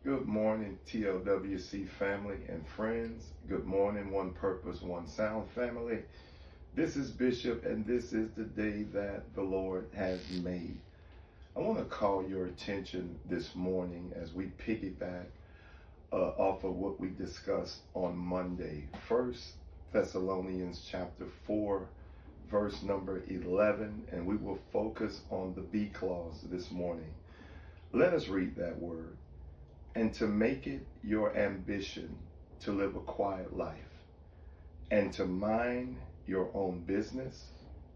Good morning, TLWC family and friends. Good morning, One Purpose, One Sound family. This is Bishop, and this is the day that the Lord has made. I want to call your attention this morning as we piggyback off of what we discussed on Monday. First Thessalonians chapter 4, verse number 11, and we will focus on the B clause this morning. Let us read that word. And to make it your ambition to live a quiet life, and to mind your own business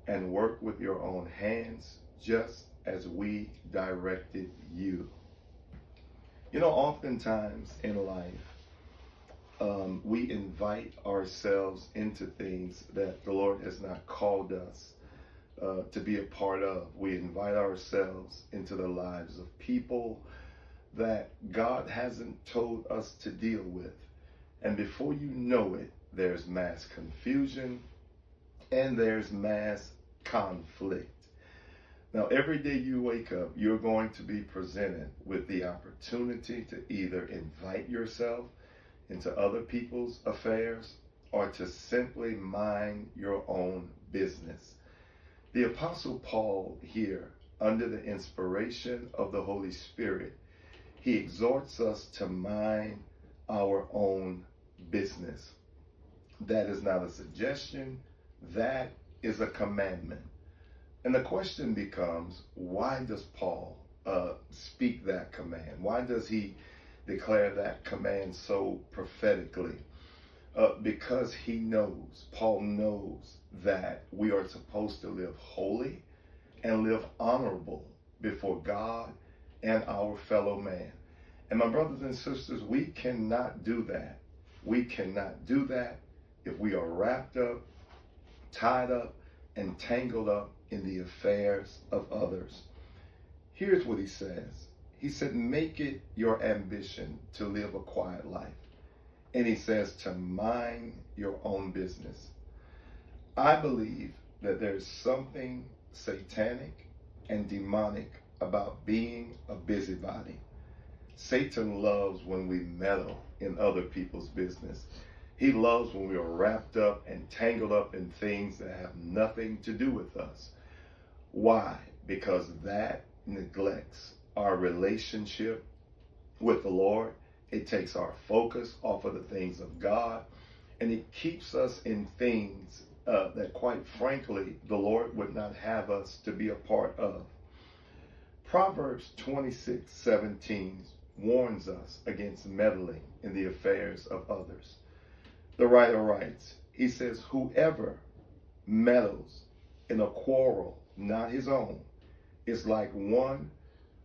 and work with your own hands, just as we directed you. You know, oftentimes in life, we invite ourselves into things that the Lord has not called us to be a part of. We invite ourselves into the lives of people that God hasn't told us to deal with. And before you know it, there's mass confusion and there's mass conflict. Now, every day you wake up, you're going to be presented with the opportunity to either invite yourself into other people's affairs or to simply mind your own business. The Apostle Paul here, under the inspiration of the Holy Spirit, he exhorts us to mind our own business. That is not a suggestion, that is a commandment. And the question becomes, why does Paul speak that command? Why does he declare that command so prophetically? Because he knows, Paul knows that we are supposed to live holy and live honorable before God and our fellow man. And my brothers and sisters, we cannot do that. We cannot do that if we are wrapped up, tied up, and tangled up in the affairs of others. Here's what he says. He said, make it your ambition to live a quiet life. And he says to mind your own business. I believe that there's something satanic and demonic about being a busybody. Satan loves when we meddle in other people's business. He loves when we are wrapped up and tangled up in things that have nothing to do with us. Why? Because that neglects our relationship with the Lord. It takes our focus off of the things of God, and it keeps us in things that, quite frankly, the Lord would not have us to be a part of. Proverbs 26:17 warns us against meddling in the affairs of others. The writer writes, he says, whoever meddles in a quarrel not his own is like one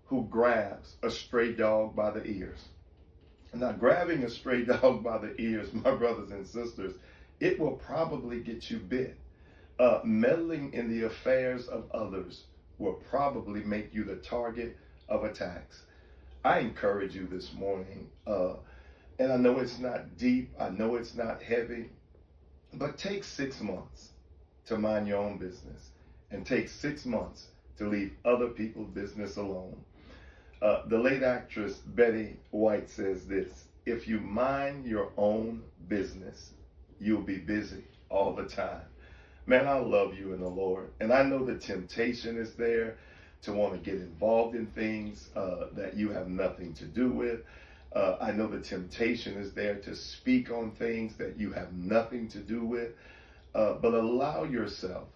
who grabs a stray dog by the ears. Now, grabbing a stray dog by the ears, my brothers and sisters, it will probably get you bit. Meddling in the affairs of others will probably make you the target of attacks. I encourage you this morning, and I know it's not deep, I know it's not heavy, but take 6 months to mind your own business and take 6 months to leave other people's business alone. The late actress Betty White says this, if you mind your own business, you'll be busy all the time. Man, I love you in the Lord, and I know the temptation is there to want to get involved in things that you have nothing to do with. I know the temptation is there to speak on things that you have nothing to do with. But allow yourself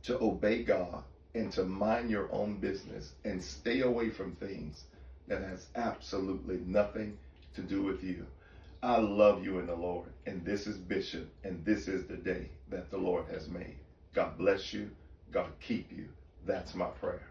to obey God and to mind your own business and stay away from things that has absolutely nothing to do with you. I love you in the Lord, and this is Bishop, and this is the day that the Lord has made. God bless you. God keep you. That's my prayer.